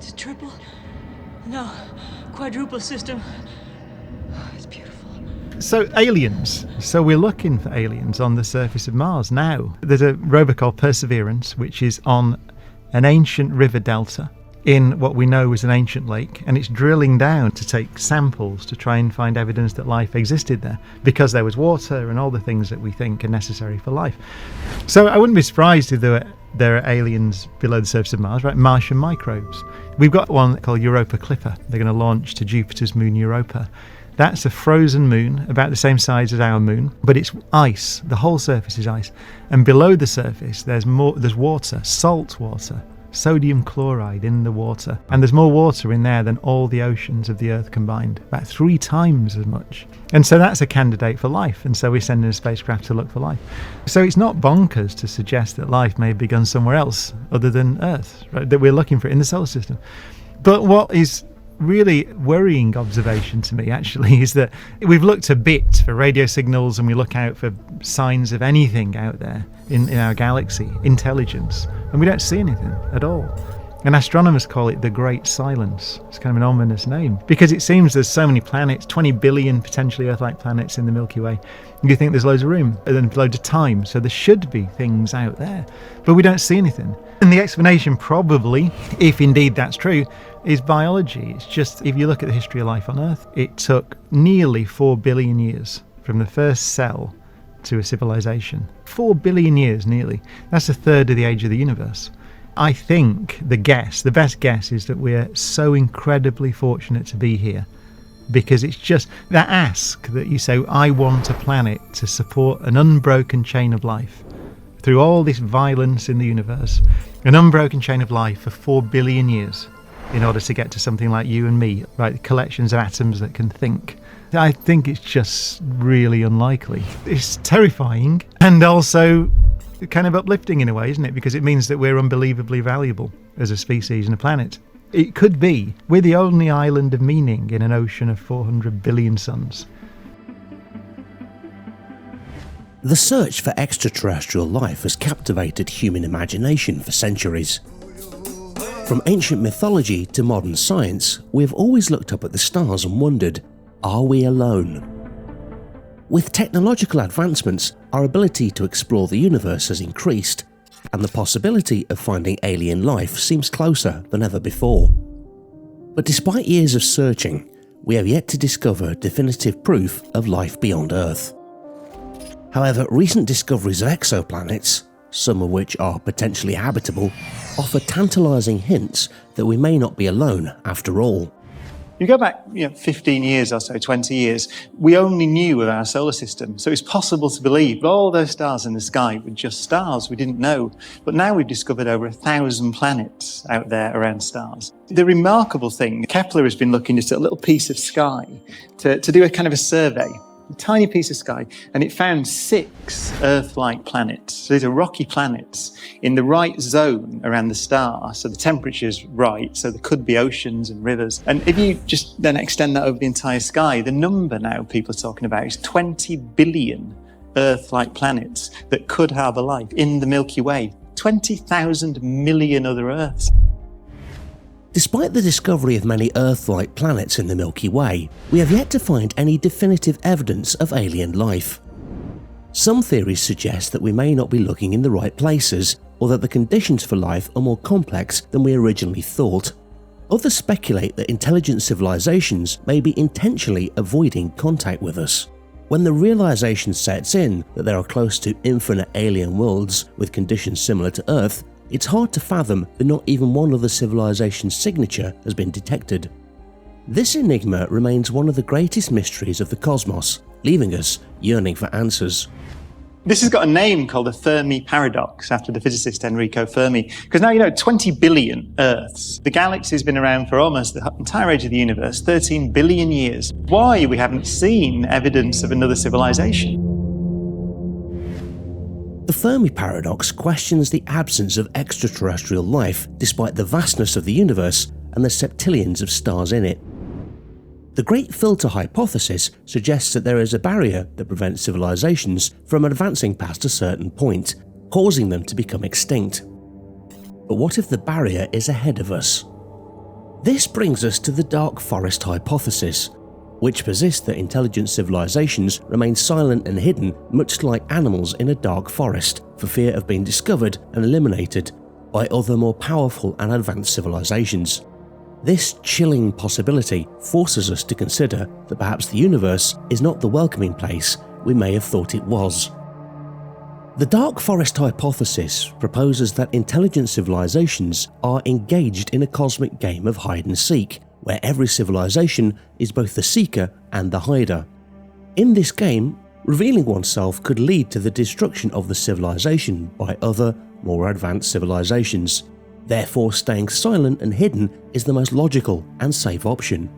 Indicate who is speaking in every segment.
Speaker 1: It's a triple, no, quadruple system. It's beautiful.
Speaker 2: So aliens. So we're looking for aliens on the surface of Mars now. There's a rover called Perseverance, which is on an ancient river delta in what we know was an ancient lake, and it's drilling down to take samples to try and find evidence that life existed there, because there was water and all the things that we think are necessary for life. So I wouldn't be surprised if there are aliens below the surface of Mars, right? Martian microbes. We've got one called Europa Clipper. They're going to launch to Jupiter's moon Europa. That's a frozen moon, about the same size as our moon, but it's ice. The whole surface is ice. And below the surface, there's water, salt water, sodium chloride in the water. And there's more water in there than all the oceans of the Earth combined, about 3 times as much. And so that's a candidate for life. And so we're sending a spacecraft to look for life. So it's not bonkers to suggest that life may have begun somewhere else other than Earth, right? That we're looking for it in the solar system. But what is really worrying observation to me actually is that we've looked a bit for radio signals, and we look out for signs of anything out there in our galaxy, intelligence, and we don't see anything at all. And astronomers call it the Great Silence. It's kind of an ominous name, because it seems there's so many planets, 20 billion potentially Earth-like planets in the Milky Way. You think there's loads of room and loads of time, so there should be things out there, but we don't see anything. And the explanation probably, if indeed that's true, is biology. It's just, if you look at the history of life on Earth, it took nearly 4 billion years from the first cell to a civilization. 4 billion years, nearly. That's a third of the age of the universe. I think the best guess is that we're so incredibly fortunate to be here, because it's just that ask that you say, I want a planet to support an unbroken chain of life through all this violence in the universe, an unbroken chain of life for 4 billion years in order to get to something like you and me, right? Collections of atoms that can think. I think it's just really unlikely. It's terrifying and also kind of uplifting in a way, isn't it? Because it means that we're unbelievably valuable as a species and a planet. It could be we're the only island of meaning in an ocean of 400 billion suns.
Speaker 3: The search for extraterrestrial life has captivated human imagination for centuries. From ancient mythology to modern science, we have always looked up at the stars and wondered, are we alone? With technological advancements, our ability to explore the universe has increased, and the possibility of finding alien life seems closer than ever before. But despite years of searching, we have yet to discover definitive proof of life beyond Earth. However, recent discoveries of exoplanets, some of which are potentially habitable, offer tantalising hints that we may not be alone after all.
Speaker 4: You go back 15 years or so, 20 years, we only knew of our solar system. So it's possible to believe all those stars in the sky were just stars we didn't know. But now we've discovered over 1,000 planets out there around stars. The remarkable thing, Kepler has been looking at a little piece of sky to do a kind of a survey. A tiny piece of sky, and it found 6 Earth-like planets. So these are rocky planets in the right zone around the star, so the temperature's right, so there could be oceans and rivers. And if you just then extend that over the entire sky, the number now people are talking about is 20 billion Earth-like planets that could harbour life in the Milky Way. 20,000 million other Earths.
Speaker 3: Despite the discovery of many Earth-like planets in the Milky Way, we have yet to find any definitive evidence of alien life. Some theories suggest that we may not be looking in the right places, or that the conditions for life are more complex than we originally thought. Others speculate that intelligent civilizations may be intentionally avoiding contact with us. When the realization sets in that there are close to infinite alien worlds with conditions similar to Earth, it's hard to fathom that not even one other civilization's signature has been detected. This enigma remains one of the greatest mysteries of the cosmos, leaving us yearning for answers.
Speaker 4: This has got a name called the Fermi paradox, after the physicist Enrico Fermi, because now 20 billion Earths. The galaxy's been around for almost the entire age of the universe, 13 billion years. Why we haven't seen evidence of another civilization?
Speaker 3: The Fermi paradox questions the absence of extraterrestrial life despite the vastness of the universe and the septillions of stars in it. The Great Filter hypothesis suggests that there is a barrier that prevents civilizations from advancing past a certain point, causing them to become extinct. But what if the barrier is ahead of us? This brings us to the dark forest hypothesis, which posits that intelligent civilizations remain silent and hidden, much like animals in a dark forest, for fear of being discovered and eliminated by other more powerful and advanced civilizations. This chilling possibility forces us to consider that perhaps the universe is not the welcoming place we may have thought it was. The dark forest hypothesis proposes that intelligent civilizations are engaged in a cosmic game of hide and seek, where every civilization is both the seeker and the hider. In this game, revealing oneself could lead to the destruction of the civilization by other, more advanced civilizations. Therefore, staying silent and hidden is the most logical and safe option.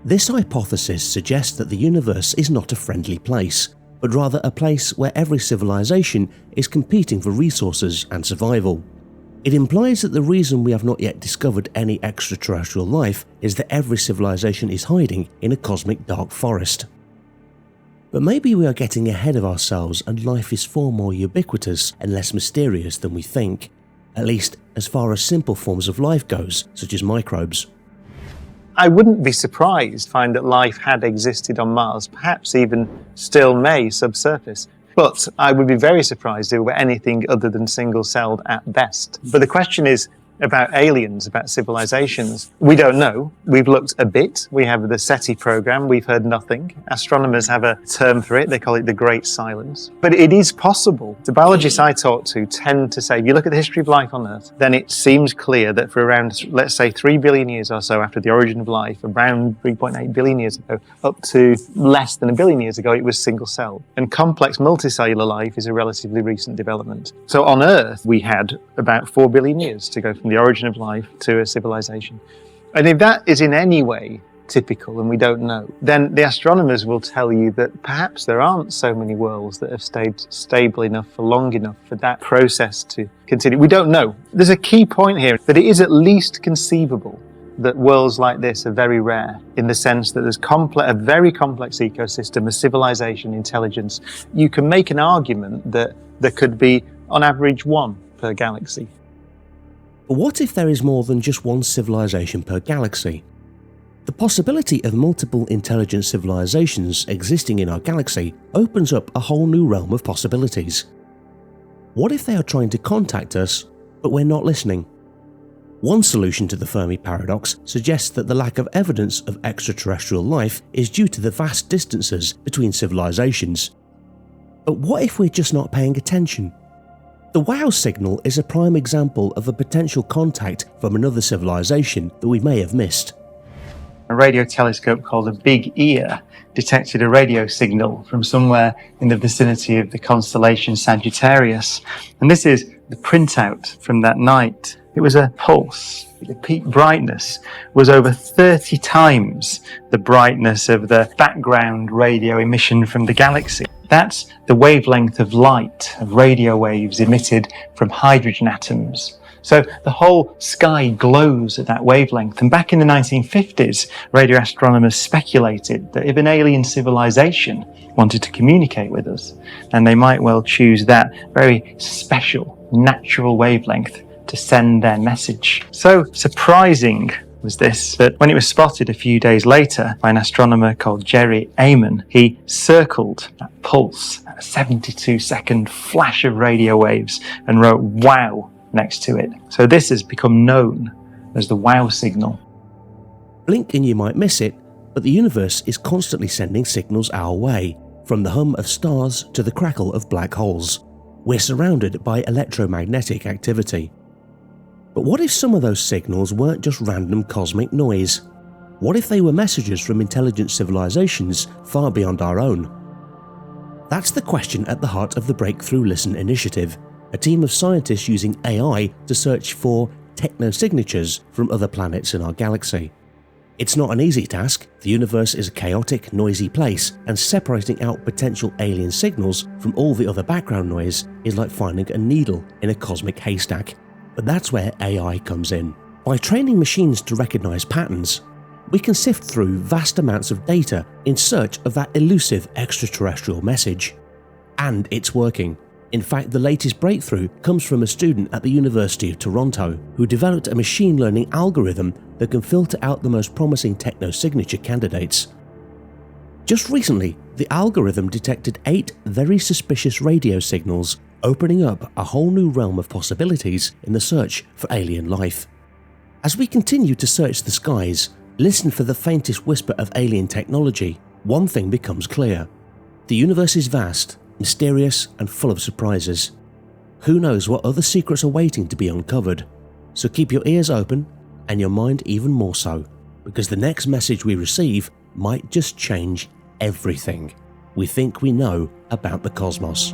Speaker 3: This hypothesis suggests that the universe is not a friendly place, but rather a place where every civilization is competing for resources and survival. It implies that the reason we have not yet discovered any extraterrestrial life is that every civilization is hiding in a cosmic dark forest. But maybe we are getting ahead of ourselves and life is far more ubiquitous and less mysterious than we think, at least as far as simple forms of life goes, such as microbes.
Speaker 4: I wouldn't be surprised to find that life had existed on Mars, perhaps even still may subsurface. But I would be very surprised if it were anything other than single-celled at best. But the question is about aliens, about civilizations. We don't know. We've looked a bit. We have the SETI program. We've heard nothing. Astronomers have a term for it. They call it the Great Silence. But it is possible. The biologists I talk to tend to say, if you look at the history of life on Earth, then it seems clear that for around, let's say, 3 billion years or so after the origin of life, around 3.8 billion years ago, up to less than a billion years ago, it was single-celled. And complex multicellular life is a relatively recent development. So on Earth, we had about 4 billion years to go from the origin of life to a civilization. And if that is in any way typical and we don't know, then the astronomers will tell you that perhaps there aren't so many worlds that have stayed stable enough for long enough for that process to continue. We don't know. There's a key point here that it is at least conceivable that worlds like this are very rare, in the sense that there's a very complex ecosystem, a civilization, intelligence. You can make an argument that there could be, on average, one per galaxy.
Speaker 3: But what if there is more than just one civilization per galaxy? The possibility of multiple intelligent civilizations existing in our galaxy opens up a whole new realm of possibilities. What if they are trying to contact us, but we're not listening? One solution to the Fermi paradox suggests that the lack of evidence of extraterrestrial life is due to the vast distances between civilizations. But what if we're just not paying attention? The WOW signal is a prime example of a potential contact from another civilization that we may have missed.
Speaker 4: A radio telescope called a Big Ear detected a radio signal from somewhere in the vicinity of the constellation Sagittarius. And this is the printout from that night. It was a pulse. The peak brightness was over 30 times the brightness of the background radio emission from the galaxy. That's the wavelength of light, of radio waves emitted from hydrogen atoms. So the whole sky glows at that wavelength. And back in the 1950s, radio astronomers speculated that if an alien civilization wanted to communicate with us, then they might well choose that very special, natural wavelength to send their message. So surprising was this, that when it was spotted a few days later by an astronomer called Jerry Amon, he circled that pulse, a 72-second flash of radio waves, and wrote "WOW" next to it. So this has become known as the WOW signal.
Speaker 3: Blink and you might miss it, but the universe is constantly sending signals our way, from the hum of stars to the crackle of black holes. We're surrounded by electromagnetic activity. But what if some of those signals weren't just random cosmic noise? What if they were messages from intelligent civilizations far beyond our own? That's the question at the heart of the Breakthrough Listen initiative, a team of scientists using AI to search for technosignatures from other planets in our galaxy. It's not an easy task. The universe is a chaotic, noisy place, and separating out potential alien signals from all the other background noise is like finding a needle in a cosmic haystack. But that's where AI comes in. By training machines to recognize patterns, we can sift through vast amounts of data in search of that elusive extraterrestrial message. And it's working. In fact, the latest breakthrough comes from a student at the University of Toronto who developed a machine learning algorithm that can filter out the most promising techno-signature candidates. Just recently, the algorithm detected 8 very suspicious radio signals, opening up a whole new realm of possibilities in the search for alien life. As we continue to search the skies, listen for the faintest whisper of alien technology, one thing becomes clear. The universe is vast, mysterious and full of surprises. Who knows what other secrets are waiting to be uncovered? So keep your ears open and your mind even more so, because the next message we receive might just change everything we think we know about the cosmos.